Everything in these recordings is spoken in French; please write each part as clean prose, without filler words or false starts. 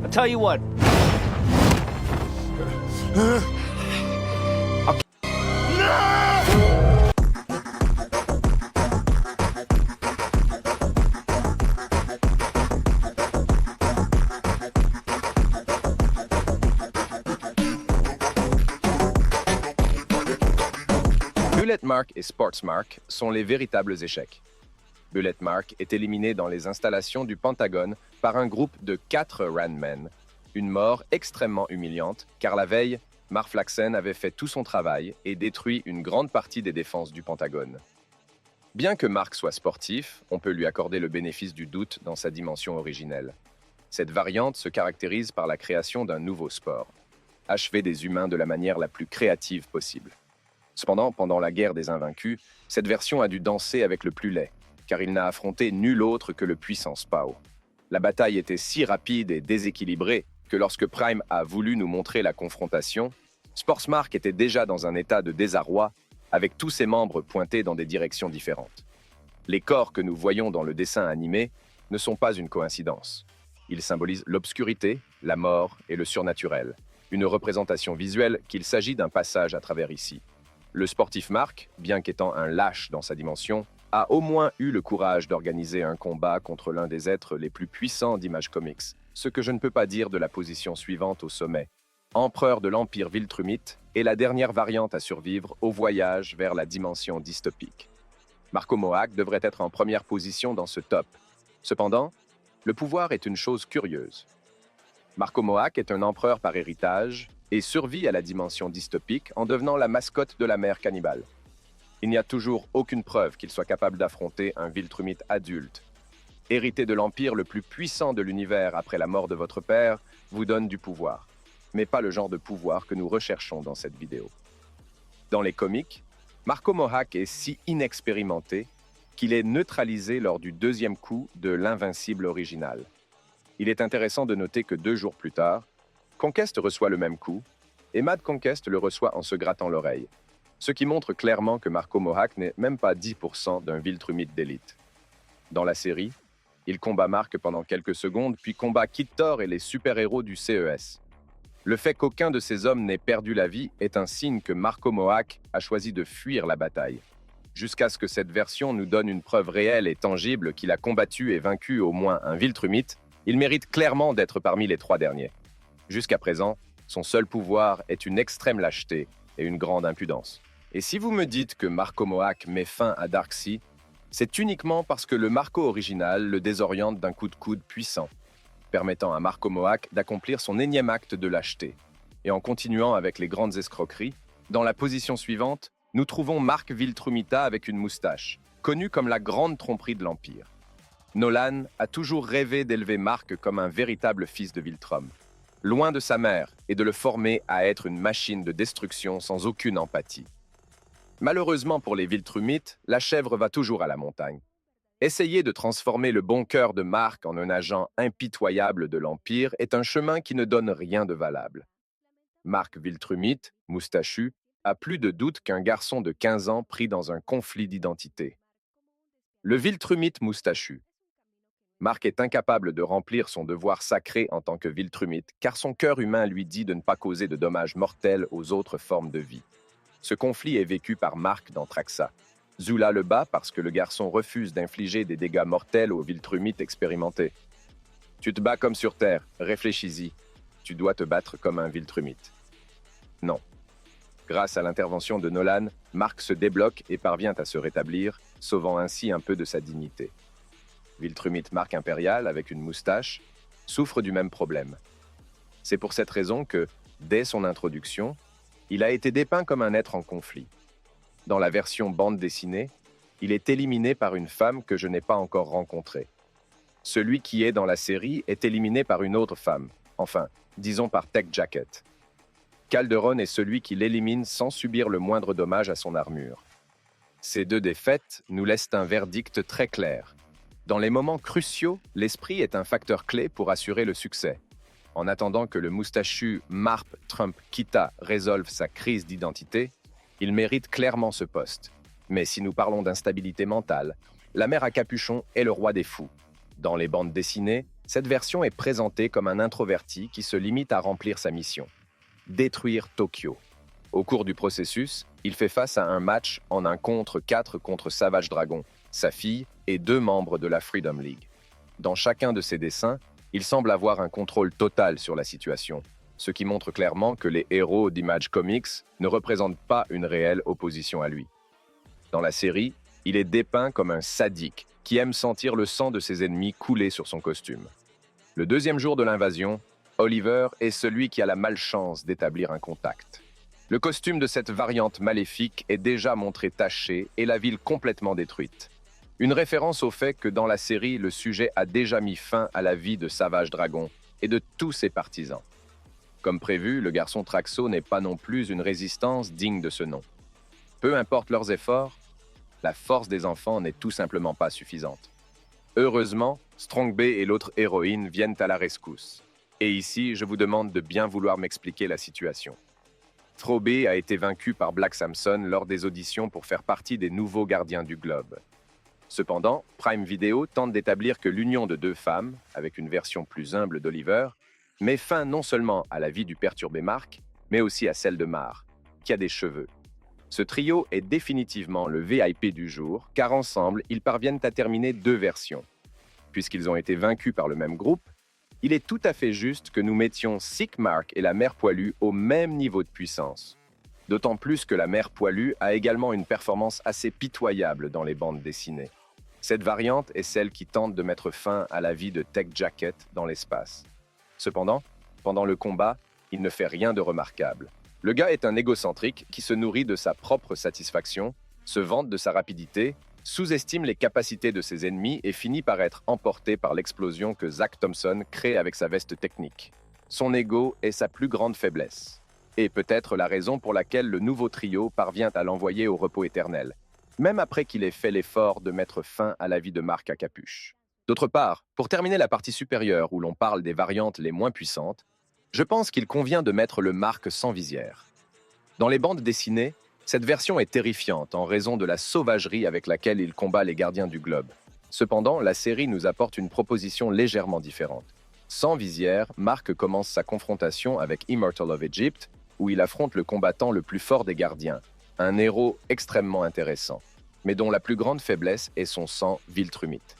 I'll tell you what. Bullet Mark et Sports Mark sont les véritables échecs. Bullet Mark est éliminé dans les installations du Pentagone par un groupe de 4 Randmen. Une mort extrêmement humiliante, car la veille, Marflaxen avait fait tout son travail et détruit une grande partie des défenses du Pentagone. Bien que Mark soit sportif, on peut lui accorder le bénéfice du doute dans sa dimension originelle. Cette variante se caractérise par la création d'un nouveau sport, achever des humains de la manière la plus créative possible. Cependant, pendant la guerre des Invaincus, cette version a dû danser avec le plus laid, car il n'a affronté nul autre que le puissant Spao. La bataille était si rapide et déséquilibrée que lorsque Prime a voulu nous montrer la confrontation, Sportsmark était déjà dans un état de désarroi, avec tous ses membres pointés dans des directions différentes. Les corps que nous voyons dans le dessin animé ne sont pas une coïncidence. Ils symbolisent l'obscurité, la mort et le surnaturel, une représentation visuelle qu'il s'agit d'un passage à travers ici. Le sportif Mark, bien qu'étant un lâche dans sa dimension, a au moins eu le courage d'organiser un combat contre l'un des êtres les plus puissants d'Image Comics, ce que je ne peux pas dire de la position suivante au sommet. Empereur de l'Empire Viltrumite est la dernière variante à survivre au voyage vers la dimension dystopique. Marco Mohawk devrait être en première position dans ce top. Cependant, le pouvoir est une chose curieuse. Marco Mohawk est un empereur par héritage et survit à la dimension dystopique en devenant la mascotte de la mer cannibale. Il n'y a toujours aucune preuve qu'il soit capable d'affronter un Viltrumite adulte. Hériter de l'empire le plus puissant de l'univers après la mort de votre père vous donne du pouvoir, mais pas le genre de pouvoir que nous recherchons dans cette vidéo. Dans les comics, Marco Mohawk est si inexpérimenté qu'il est neutralisé lors du deuxième coup de l'invincible original. Il est intéressant de noter que 2 jours plus tard, Conquest reçoit le même coup, et Mad Conquest le reçoit en se grattant l'oreille, ce qui montre clairement que Marco Mohawk n'est même pas 10% d'un Viltrumite d'élite. Dans la série, il combat Mark pendant quelques secondes, puis combat Kid Thor et les super-héros du CES. Le fait qu'aucun de ces hommes n'ait perdu la vie est un signe que Marco Mohawk a choisi de fuir la bataille, jusqu'à ce que cette version nous donne une preuve réelle et tangible qu'il a combattu et vaincu au moins un Viltrumite. Il mérite clairement d'être parmi les 3 derniers. Jusqu'à présent, son seul pouvoir est une extrême lâcheté et une grande impudence. Et si vous me dites que Marco Mohawk met fin à Darkseid, c'est uniquement parce que le Marco original le désoriente d'un coup de coude puissant, permettant à Marco Mohawk d'accomplir son énième acte de lâcheté. Et en continuant avec les grandes escroqueries, dans la position suivante, nous trouvons Mark Viltrumita avec une moustache, connu comme la grande tromperie de l'Empire. Nolan a toujours rêvé d'élever Mark comme un véritable fils de Viltrum, loin de sa mère et de le former à être une machine de destruction sans aucune empathie. Malheureusement pour les Viltrumites, la chèvre va toujours à la montagne. Essayer de transformer le bon cœur de Mark en un agent impitoyable de l'Empire est un chemin qui ne donne rien de valable. Mark Viltrumite, moustachu, a plus de doute qu'un garçon de 15 ans pris dans un conflit d'identité. Le Viltrumite moustachu. Mark est incapable de remplir son devoir sacré en tant que Viltrumite, car son cœur humain lui dit de ne pas causer de dommages mortels aux autres formes de vie. Ce conflit est vécu par Mark dans Traxa. Zula le bat parce que le garçon refuse d'infliger des dégâts mortels aux Viltrumites expérimentés. Tu te bats comme sur Terre, réfléchis-y. Tu dois te battre comme un Viltrumite. Non. Grâce à l'intervention de Nolan, Mark se débloque et parvient à se rétablir, sauvant ainsi un peu de sa dignité. Viltrumite Mark impérial, avec une moustache, souffre du même problème. C'est pour cette raison que, dès son introduction, il a été dépeint comme un être en conflit. Dans la version bande dessinée, il est éliminé par une femme que je n'ai pas encore rencontrée. Celui qui est dans la série est éliminé par une autre femme, enfin, disons par Tech Jacket. Calderon est celui qui l'élimine sans subir le moindre dommage à son armure. Ces 2 défaites nous laissent un verdict très clair. Dans les moments cruciaux, l'esprit est un facteur clé pour assurer le succès. En attendant que le moustachu Marp Trump Kita résolve sa crise d'identité, il mérite clairement ce poste. Mais si nous parlons d'instabilité mentale, la mère à capuchon est le roi des fous. Dans les bandes dessinées, Cette version est présentée comme un introverti qui se limite à remplir sa mission: détruire Tokyo. Au cours du processus, il fait face à un match en 1 contre 4 contre Savage Dragon, sa fille et 2 membres de la Freedom League. Dans chacun de ses dessins, il semble avoir un contrôle total sur la situation, ce qui montre clairement que les héros d'Image Comics ne représentent pas une réelle opposition à lui. Dans la série, il est dépeint comme un sadique qui aime sentir le sang de ses ennemis couler sur son costume. Le deuxième jour de l'invasion, Oliver est celui qui a la malchance d'établir un contact. Le costume de cette variante maléfique est déjà montré taché et la ville complètement détruite. Une référence au fait que dans la série, le sujet a déjà mis fin à la vie de Savage Dragon et de tous ses partisans. Comme prévu, le garçon Traxo n'est pas non plus une résistance digne de ce nom. Peu importe leurs efforts, la force des enfants n'est tout simplement pas suffisante. Heureusement, Strong Bay et l'autre héroïne viennent à la rescousse. Et ici, je vous demande de bien vouloir m'expliquer la situation. Throbey a été vaincu par Black Samson lors des auditions pour faire partie des nouveaux gardiens du globe. Cependant, Prime Video tente d'établir que l'union de 2 femmes, avec une version plus humble d'Oliver, met fin non seulement à la vie du perturbé Mark, mais aussi à celle de Mar, qui a des cheveux. Ce trio est définitivement le VIP du jour, car ensemble, ils parviennent à terminer 2 versions. Puisqu'ils ont été vaincus par le même groupe, il est tout à fait juste que nous mettions Sick Mark et la mère poilue au même niveau de puissance. D'autant plus que la mère poilue a également une performance assez pitoyable dans les bandes dessinées. Cette variante est celle qui tente de mettre fin à la vie de Tech Jacket dans l'espace. Cependant, pendant le combat, il ne fait rien de remarquable. Le gars est un égocentrique qui se nourrit de sa propre satisfaction, se vante de sa rapidité, sous-estime les capacités de ses ennemis et finit par être emporté par l'explosion que Zach Thompson crée avec sa veste technique. Son ego est sa plus grande faiblesse. Et peut-être la raison pour laquelle le nouveau trio parvient à l'envoyer au repos éternel, même après qu'il ait fait l'effort de mettre fin à la vie de Mark à capuche. D'autre part, pour terminer la partie supérieure où l'on parle des variantes les moins puissantes, je pense qu'il convient de mettre le Mark sans visière. Dans les bandes dessinées, cette version est terrifiante en raison de la sauvagerie avec laquelle il combat les gardiens du globe. Cependant, la série nous apporte une proposition légèrement différente. Sans visière, Mark commence sa confrontation avec Immortal of Egypt, où il affronte le combattant le plus fort des gardiens, un héros extrêmement intéressant, mais dont la plus grande faiblesse est son sang Viltrumite.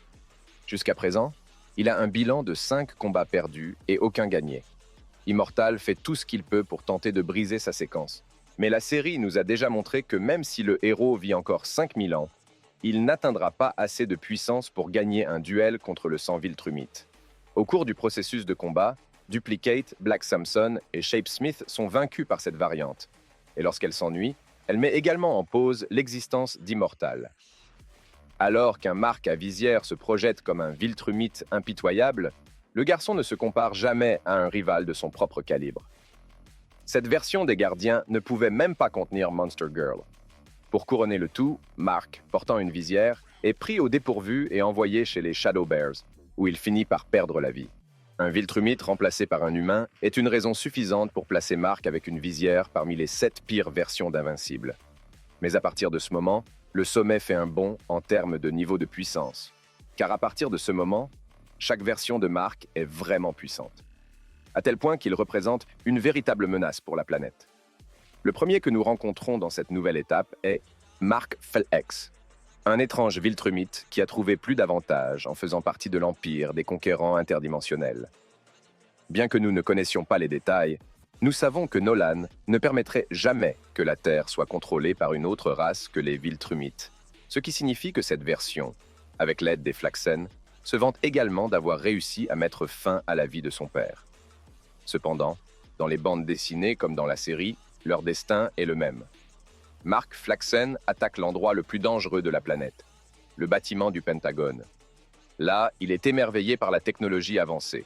Jusqu'à présent, il a un bilan de 5 combats perdus et aucun gagné. Immortal fait tout ce qu'il peut pour tenter de briser sa séquence. Mais la série nous a déjà montré que même si le héros vit encore 5000 ans, il n'atteindra pas assez de puissance pour gagner un duel contre le sang Viltrumite. Au cours du processus de combat, Duplicate, Black Samson et Shape Smith sont vaincus par cette variante. Et lorsqu'elle s'ennuie, elle met également en pause l'existence d'Immortal. Alors qu'un Mark à visière se projette comme un Viltrumite impitoyable, le garçon ne se compare jamais à un rival de son propre calibre. Cette version des gardiens ne pouvait même pas contenir Monster Girl. Pour couronner le tout, Mark, portant une visière, est pris au dépourvu et envoyé chez les Shadow Bears, où il finit par perdre la vie. Un Viltrumite remplacé par un humain est une raison suffisante pour placer Mark avec une visière parmi les 7 pires versions d'Invincible. Mais à partir de ce moment, le sommet fait un bond en termes de niveau de puissance. Car à partir de ce moment, chaque version de Mark est vraiment puissante, à tel point qu'il représente une véritable menace pour la planète. Le premier que nous rencontrons dans cette nouvelle étape est Mark Felx, un étrange Viltrumite qui a trouvé plus d'avantages en faisant partie de l'Empire des conquérants interdimensionnels. Bien que nous ne connaissions pas les détails, nous savons que Nolan ne permettrait jamais que la Terre soit contrôlée par une autre race que les Viltrumites, ce qui signifie que cette version, avec l'aide des Flaxen, se vante également d'avoir réussi à mettre fin à la vie de son père. Cependant, dans les bandes dessinées comme dans la série, leur destin est le même. Mark Flaxen attaque l'endroit le plus dangereux de la planète, le bâtiment du Pentagone. Là, il est émerveillé par la technologie avancée.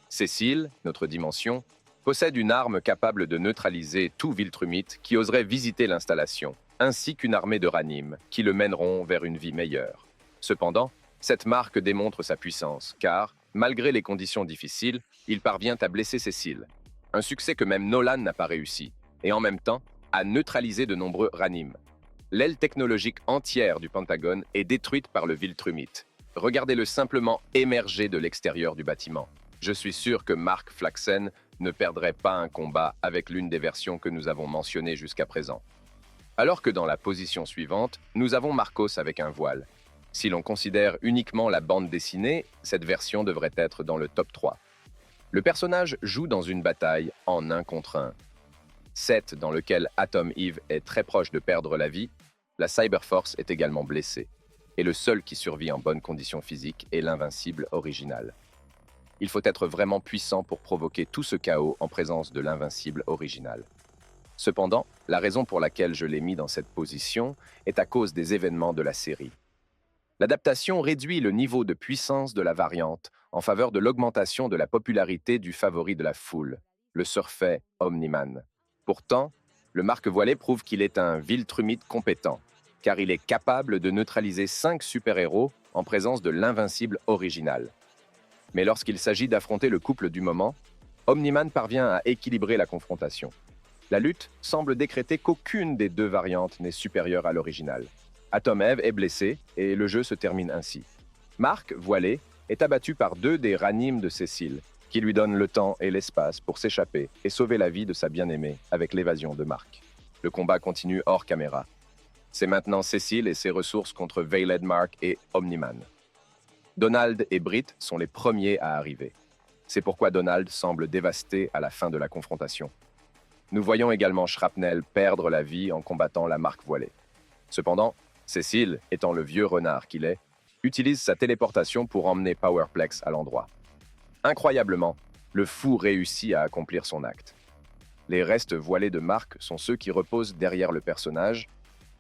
Cécile, notre dimension, possède une arme capable de neutraliser tout Viltrumite qui oserait visiter l'installation, ainsi qu'une armée de Ranim qui le mèneront vers une vie meilleure. Cependant, cette marque démontre sa puissance, car, malgré les conditions difficiles, il parvient à blesser Cécile. Un succès que même Nolan n'a pas réussi, et en même temps, à neutraliser de nombreux Ranim. L'aile technologique entière du Pentagone est détruite par le Viltrumite, Regardez-le simplement émerger de l'extérieur du bâtiment. Je suis sûr que Mark Flaxen ne perdrait pas un combat avec l'une des versions que nous avons mentionnées jusqu'à présent. Alors que dans la position suivante, nous avons Marcos avec un voile. Si l'on considère uniquement la bande dessinée, cette version devrait être dans le top 3. Le personnage joue dans une bataille en 1 contre 1. Set dans lequel Atom Eve est très proche de perdre la vie, la Cyberforce est également blessée. Et le seul qui survit en bonne condition physique est l'invincible original. Il faut être vraiment puissant pour provoquer tout ce chaos en présence de l'invincible original. Cependant, la raison pour laquelle je l'ai mis dans cette position est à cause des événements de la série. L'adaptation réduit le niveau de puissance de la variante en faveur de l'augmentation de la popularité du favori de la foule, le surfait Omniman. Pourtant, le Mark voilé prouve qu'il est un Viltrumite compétent, car il est capable de neutraliser 5 super-héros en présence de l'invincible original. Mais lorsqu'il s'agit d'affronter le couple du moment, Omniman parvient à équilibrer la confrontation. La lutte semble décréter qu'aucune des 2 variantes n'est supérieure à l'original. Atom Eve est blessé et le jeu se termine ainsi. Mark, voilé, est abattu par 2 des ranimes de Cécile, qui lui donnent le temps et l'espace pour s'échapper et sauver la vie de sa bien-aimée avec l'évasion de Mark. Le combat continue hors caméra. C'est maintenant Cécile et ses ressources contre Veiled Mark et Omniman. Donald et Britt sont les premiers à arriver. C'est pourquoi Donald semble dévasté à la fin de la confrontation. Nous voyons également Shrapnel perdre la vie en combattant la Mark voilée. Cependant, Cécile, étant le vieux renard qu'il est, utilise sa téléportation pour emmener Powerplex à l'endroit. Incroyablement, le fou réussit à accomplir son acte. Les restes voilés de Mark sont ceux qui reposent derrière le personnage,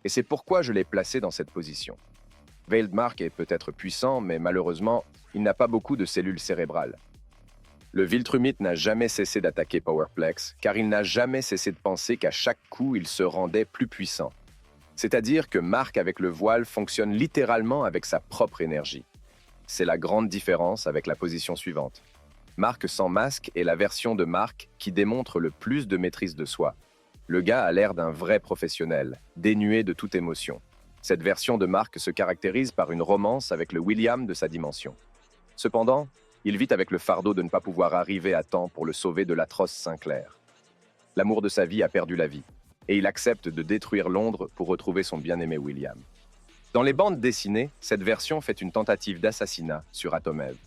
et c'est pourquoi je l'ai placé dans cette position. Veiled Mark est peut-être puissant, mais malheureusement, il n'a pas beaucoup de cellules cérébrales. Le Viltrumite n'a jamais cessé d'attaquer Powerplex, car il n'a jamais cessé de penser qu'à chaque coup, il se rendait plus puissant. C'est-à-dire que Mark avec le voile fonctionne littéralement avec sa propre énergie. C'est la grande différence avec la position suivante. Mark sans masque est la version de Mark qui démontre le plus de maîtrise de soi. Le gars a l'air d'un vrai professionnel, dénué de toute émotion. Cette version de Mark se caractérise par une romance avec le William de sa dimension. Cependant, il vit avec le fardeau de ne pas pouvoir arriver à temps pour le sauver de l'atroce Sinclair. L'amour de sa vie a perdu la vie, et il accepte de détruire Londres pour retrouver son bien-aimé William. Dans les bandes dessinées, cette version fait une tentative d'assassinat sur Atom Eve.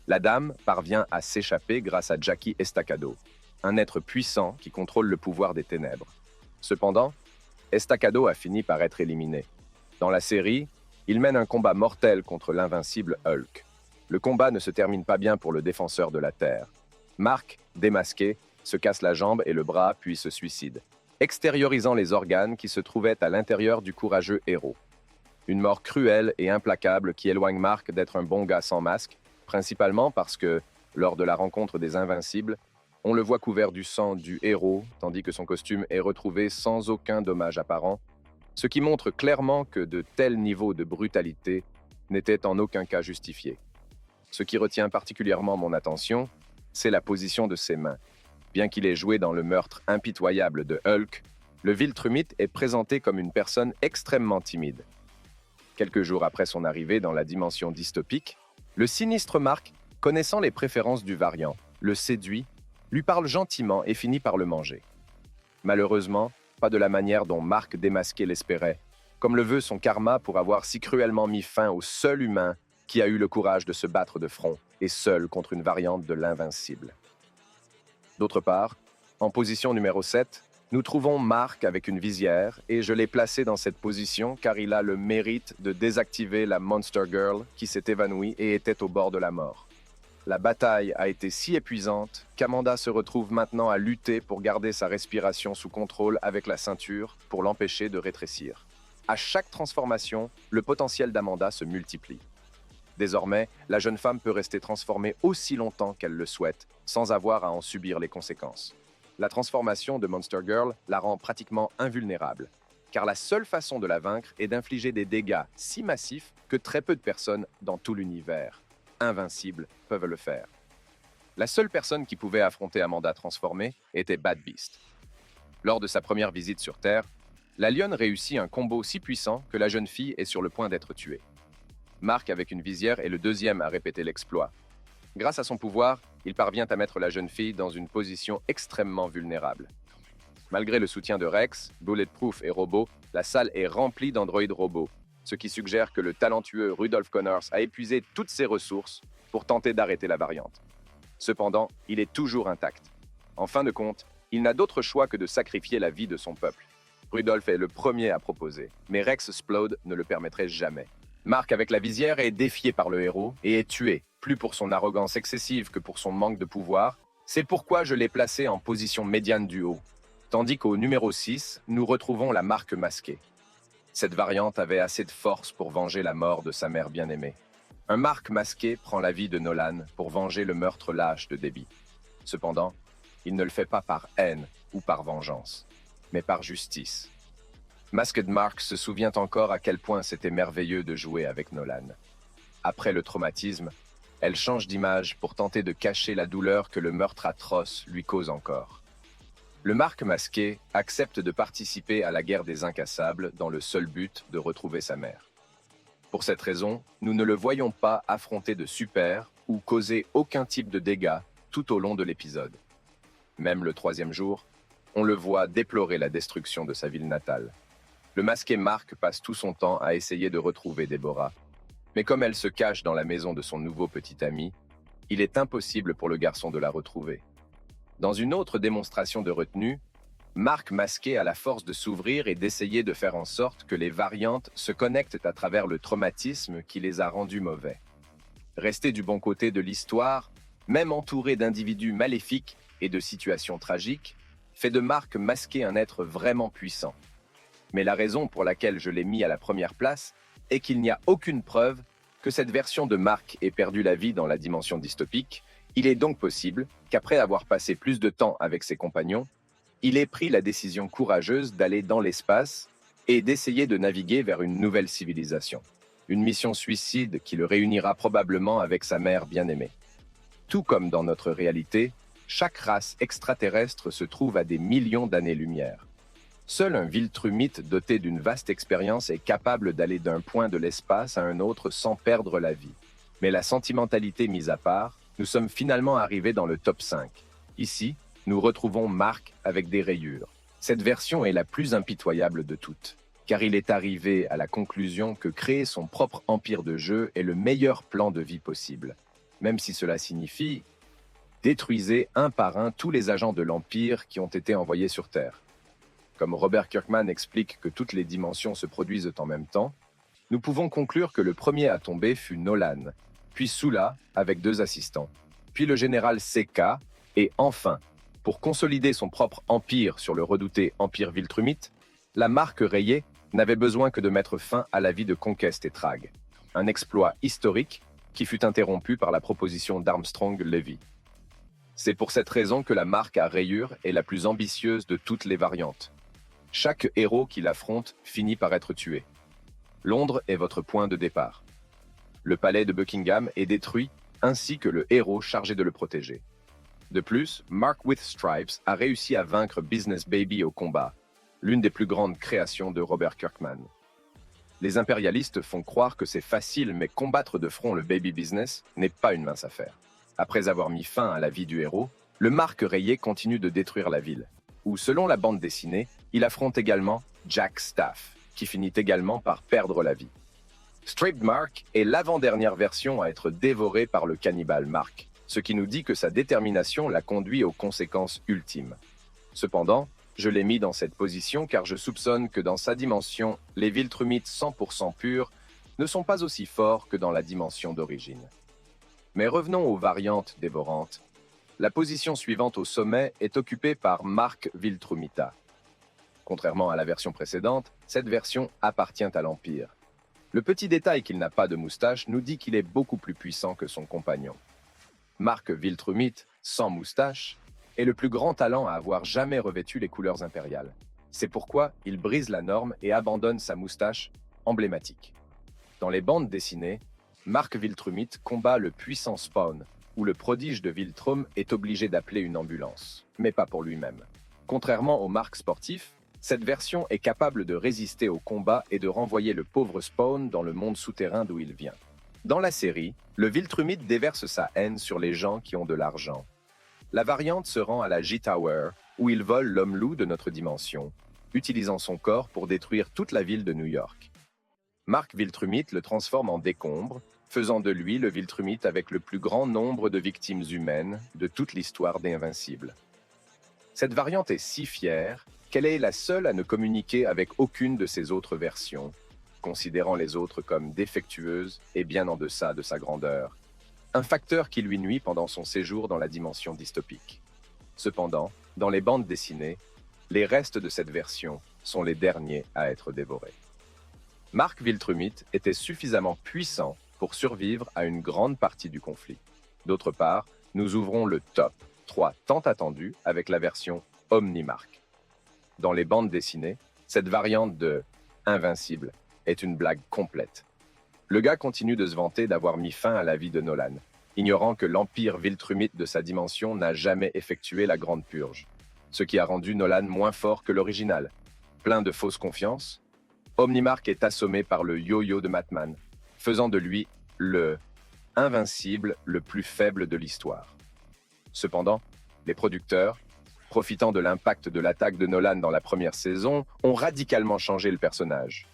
La dame parvient à s'échapper grâce à Jackie Estacado, un être puissant qui contrôle le pouvoir des ténèbres. Cependant, Estacado a fini par être éliminé. Dans la série, il mène un combat mortel contre l'invincible Hulk. Le combat ne se termine pas bien pour le défenseur de la Terre. Mark, démasqué, se casse la jambe et le bras puis se suicide, extériorisant les organes qui se trouvaient à l'intérieur du courageux héros. Une mort cruelle et implacable qui éloigne Mark d'être un bon gars sans masque, principalement parce que, lors de la rencontre des Invincibles, on le voit couvert du sang du héros, tandis que son costume est retrouvé sans aucun dommage apparent, ce qui montre clairement que de tels niveaux de brutalité n'étaient en aucun cas justifiés. Ce qui retient particulièrement mon attention, c'est la position de ses mains. Bien qu'il ait joué dans le meurtre impitoyable de Hulk, le Viltrumite est présenté comme une personne extrêmement timide. Quelques jours après son arrivée dans la dimension dystopique, le sinistre Mark, connaissant les préférences du variant, le séduit, lui parle gentiment et finit par le manger. Malheureusement, pas de la manière dont Mark démasqué l'espérait, comme le veut son karma pour avoir si cruellement mis fin au seul humain qui a eu le courage de se battre de front et seul contre une variante de l'invincible. D'autre part, en position numéro 7, nous trouvons Mark avec une visière et je l'ai placé dans cette position car il a le mérite de désactiver la Monster Girl qui s'est évanouie et était au bord de la mort. La bataille a été si épuisante qu'Amanda se retrouve maintenant à lutter pour garder sa respiration sous contrôle avec la ceinture pour l'empêcher de rétrécir. À chaque transformation, le potentiel d'Amanda se multiplie. Désormais, la jeune femme peut rester transformée aussi longtemps qu'elle le souhaite, sans avoir à en subir les conséquences. La transformation de Monster Girl la rend pratiquement invulnérable, car la seule façon de la vaincre est d'infliger des dégâts si massifs que très peu de personnes dans tout l'univers, invincibles, peuvent le faire. La seule personne qui pouvait affronter Amanda transformée était Bad Beast. Lors de sa première visite sur Terre, la lionne réussit un combo si puissant que la jeune fille est sur le point d'être tuée. Mark, avec une visière, est le deuxième à répéter l'exploit. Grâce à son pouvoir, il parvient à mettre la jeune fille dans une position extrêmement vulnérable. Malgré le soutien de Rex, Bulletproof et Robo, la salle est remplie d'androïdes robots, ce qui suggère que le talentueux Rudolph Connors a épuisé toutes ses ressources pour tenter d'arrêter la variante. Cependant, il est toujours intact. En fin de compte, il n'a d'autre choix que de sacrifier la vie de son peuple. Rudolph est le premier à proposer, mais Rex Splode ne le permettrait jamais. Mark, avec la visière, est défié par le héros et est tué, plus pour son arrogance excessive que pour son manque de pouvoir. C'est pourquoi je l'ai placé en position médiane du haut. Tandis qu'au numéro 6, nous retrouvons la Mark masquée. Cette variante avait assez de force pour venger la mort de sa mère bien-aimée. Un Mark masqué prend la vie de Nolan pour venger le meurtre lâche de Debbie. Cependant, il ne le fait pas par haine ou par vengeance, mais par justice. Masked Mark se souvient encore à quel point c'était merveilleux de jouer avec Nolan. Après le traumatisme, elle change d'image pour tenter de cacher la douleur que le meurtre atroce lui cause encore. Le Mark masqué accepte de participer à la guerre des incassables dans le seul but de retrouver sa mère. Pour cette raison, nous ne le voyons pas affronter de super ou causer aucun type de dégâts tout au long de l'épisode. Même le 3e jour, on le voit déplorer la destruction de sa ville natale. Le masqué Mark passe tout son temps à essayer de retrouver Deborah. Mais comme elle se cache dans la maison de son nouveau petit ami, il est impossible pour le garçon de la retrouver. Dans une autre démonstration de retenue, Mark masqué a la force de s'ouvrir et d'essayer de faire en sorte que les variantes se connectent à travers le traumatisme qui les a rendus mauvais. Rester du bon côté de l'histoire, même entouré d'individus maléfiques et de situations tragiques, fait de Mark masqué un être vraiment puissant. Mais la raison pour laquelle je l'ai mis à la première place est qu'il n'y a aucune preuve que cette version de Mark ait perdu la vie dans la dimension dystopique. Il est donc possible qu'après avoir passé plus de temps avec ses compagnons, il ait pris la décision courageuse d'aller dans l'espace et d'essayer de naviguer vers une nouvelle civilisation. Une mission suicide qui le réunira probablement avec sa mère bien-aimée. Tout comme dans notre réalité, chaque race extraterrestre se trouve à des millions d'années-lumière. Seul un Viltrumite doté d'une vaste expérience est capable d'aller d'un point de l'espace à un autre sans perdre la vie. Mais la sentimentalité mise à part, nous sommes finalement arrivés dans le top 5. Ici, nous retrouvons Mark avec des rayures. Cette version est la plus impitoyable de toutes, car il est arrivé à la conclusion que créer son propre empire de jeu est le meilleur plan de vie possible, même si cela signifie détruisez un par un tous les agents de l'Empire qui ont été envoyés sur Terre. Comme Robert Kirkman explique que toutes les dimensions se produisent en même temps, nous pouvons conclure que le premier à tomber fut Nolan, puis Sula avec 2 assistants, puis le général Seka, et enfin, pour consolider son propre empire sur le redouté Empire Viltrumite, la Mark rayée n'avait besoin que de mettre fin à la vie de Conquest et Trag, un exploit historique qui fut interrompu par la proposition d'Armstrong Levy. C'est pour cette raison que la Mark à rayures est la plus ambitieuse de toutes les variantes. Chaque héros qui l'affronte finit par être tué. Londres est votre point de départ. Le palais de Buckingham est détruit, ainsi que le héros chargé de le protéger. De plus, Mark with Stripes a réussi à vaincre Business Baby au combat, l'une des plus grandes créations de Robert Kirkman. Les impérialistes font croire que c'est facile, mais combattre de front le Baby Business n'est pas une mince affaire. Après avoir mis fin à la vie du héros, le Mark rayé continue de détruire la ville, où, selon la bande dessinée, il affronte également Jack Staff, qui finit également par perdre la vie. Stripped Mark est l'avant-dernière version à être dévorée par le cannibale Mark, ce qui nous dit que sa détermination l'a conduit aux conséquences ultimes. Cependant, je l'ai mis dans cette position car je soupçonne que dans sa dimension, les Viltrumites 100% purs ne sont pas aussi forts que dans la dimension d'origine. Mais revenons aux variantes dévorantes. La position suivante au sommet est occupée par Mark Viltrumita. Contrairement à la version précédente, cette version appartient à l'Empire. Le petit détail qu'il n'a pas de moustache nous dit qu'il est beaucoup plus puissant que son compagnon. Mark Viltrumite, sans moustache, est le plus grand talent à avoir jamais revêtu les couleurs impériales. C'est pourquoi il brise la norme et abandonne sa moustache emblématique. Dans les bandes dessinées, Mark Viltrumite combat le puissant Spawn, où le prodige de Viltrum est obligé d'appeler une ambulance, mais pas pour lui-même. Contrairement au Mark sportif, cette version est capable de résister au combat et de renvoyer le pauvre Spawn dans le monde souterrain d'où il vient. Dans la série, le Viltrumite déverse sa haine sur les gens qui ont de l'argent. La variante se rend à la J-Tower, où il vole l'homme-loup de notre dimension, utilisant son corps pour détruire toute la ville de New York. Mark Viltrumite le transforme en décombre, faisant de lui le Viltrumite avec le plus grand nombre de victimes humaines de toute l'histoire des Invincibles. Cette variante est si fière qu'elle est la seule à ne communiquer avec aucune de ses autres versions, considérant les autres comme défectueuses et bien en deçà de sa grandeur, un facteur qui lui nuit pendant son séjour dans la dimension dystopique. Cependant, dans les bandes dessinées, les restes de cette version sont les derniers à être dévorés. Mark Viltrumite était suffisamment puissant pour survivre à une grande partie du conflit. D'autre part, nous ouvrons le top 3 tant attendu avec la version Omnimark. Dans les bandes dessinées, cette variante de Invincible est une blague complète. Le gars continue de se vanter d'avoir mis fin à la vie de Nolan, ignorant que l'empire Viltrumite de sa dimension n'a jamais effectué la Grande Purge, ce qui a rendu Nolan moins fort que l'original. Plein de fausses confiances, Omnimark est assommé par le yo-yo de Matman, faisant de lui le Invincible le plus faible de l'histoire. Cependant, les producteurs, profitant de l'impact de l'attaque de Nolan dans la première saison, ont radicalement changé le personnage.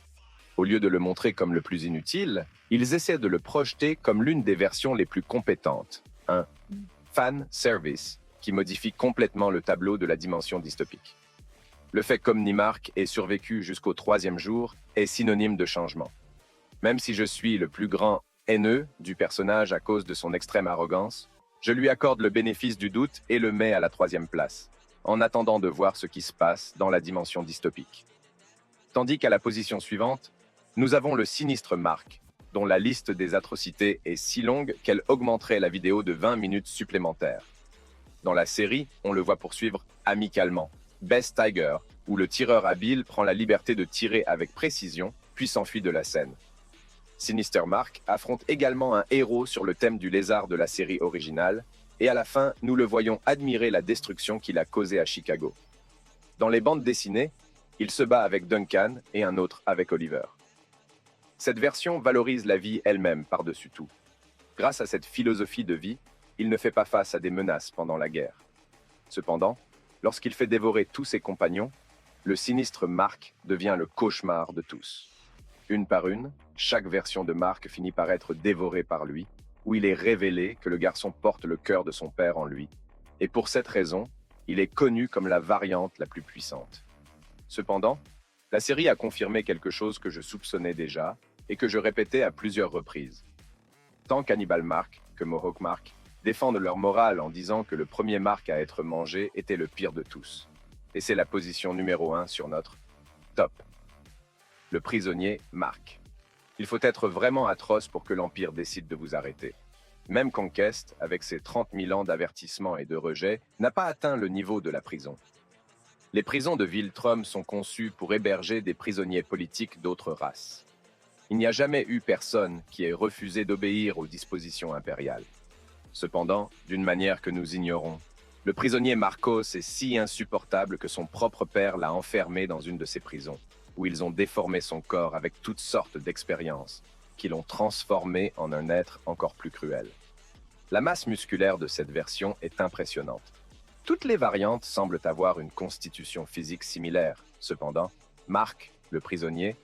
Au lieu de le montrer comme le plus inutile, ils essaient de le projeter comme l'une des versions les plus compétentes, un fan service qui modifie complètement le tableau de la dimension dystopique. Le fait qu'Omnimark ait survécu jusqu'au 3e jour est synonyme de changement. Même si je suis le plus grand haineux du personnage à cause de son extrême arrogance, je lui accorde le bénéfice du doute et le mets à la 3e place, en attendant de voir ce qui se passe dans la dimension dystopique. Tandis qu'à la position suivante, nous avons le sinistre Mark, dont la liste des atrocités est si longue qu'elle augmenterait la vidéo de 20 minutes supplémentaires. Dans la série, on le voit poursuivre amicalement Best Tiger, où le tireur habile prend la liberté de tirer avec précision, puis s'enfuit de la scène. Sinister Mark affronte également un héros sur le thème du lézard de la série originale, et à la fin, nous le voyons admirer la destruction qu'il a causée à Chicago. Dans les bandes dessinées, il se bat avec Duncan et un autre avec Oliver. Cette version valorise la vie elle-même par-dessus tout. Grâce à cette philosophie de vie, il ne fait pas face à des menaces pendant la guerre. Cependant, lorsqu'il fait dévorer tous ses compagnons, le sinistre Mark devient le cauchemar de tous. Une par une, chaque version de Mark finit par être dévorée par lui, où il est révélé que le garçon porte le cœur de son père en lui, et pour cette raison, il est connu comme la variante la plus puissante. Cependant, la série a confirmé quelque chose que je soupçonnais déjà, et que je répétais à plusieurs reprises. Tant qu'Hannibal Mark que Mohawk Mark défendent leur morale en disant que le premier Mark à être mangé était le pire de tous. Et c'est la position numéro 1 sur notre top. Le prisonnier Mark. Il faut être vraiment atroce pour que l'Empire décide de vous arrêter. Même Conquest, avec ses 30 000 ans d'avertissement et de rejet, n'a pas atteint le niveau de la prison. Les prisons de Viltrum sont conçues pour héberger des prisonniers politiques d'autres races. Il n'y a jamais eu personne qui ait refusé d'obéir aux dispositions impériales. Cependant, d'une manière que nous ignorons, le prisonnier Marcos est si insupportable que son propre père l'a enfermé dans une de ces prisons, où ils ont déformé son corps avec toutes sortes d'expériences, qui l'ont transformé en un être encore plus cruel. La masse musculaire de cette version est impressionnante. Toutes les variantes semblent avoir une constitution physique similaire. Cependant, Mark, le prisonnier,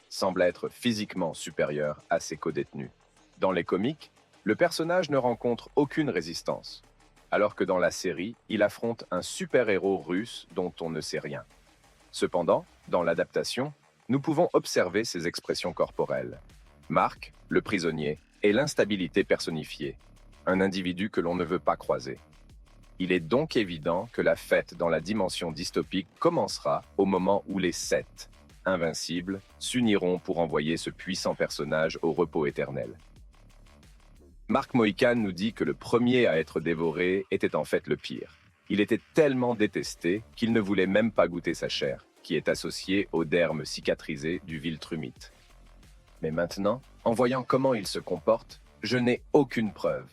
semble être physiquement supérieur à ses codétenus. Dans les comics, le personnage ne rencontre aucune résistance, alors que dans la série, il affronte un super-héros russe dont on ne sait rien. Cependant, dans l'adaptation, nous pouvons observer ses expressions corporelles. Mark, le prisonnier, est l'instabilité personnifiée, un individu que l'on ne veut pas croiser. Il est donc évident que la fête dans la dimension dystopique commencera au moment où les 7 invincibles s'uniront pour envoyer ce puissant personnage au repos éternel. Mark Mohican nous dit que le premier à être dévoré était en fait le pire. Il était tellement détesté qu'il ne voulait même pas goûter sa chair, qui est associée au derme cicatrisé du Viltrumite. Mais maintenant, en voyant comment il se comporte, je n'ai aucune preuve.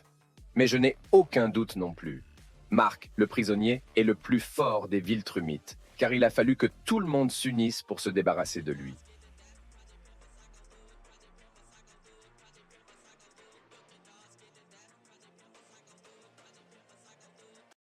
Mais je n'ai aucun doute non plus. Mark, le prisonnier, est le plus fort des Viltrumites, car il a fallu que tout le monde s'unisse pour se débarrasser de lui.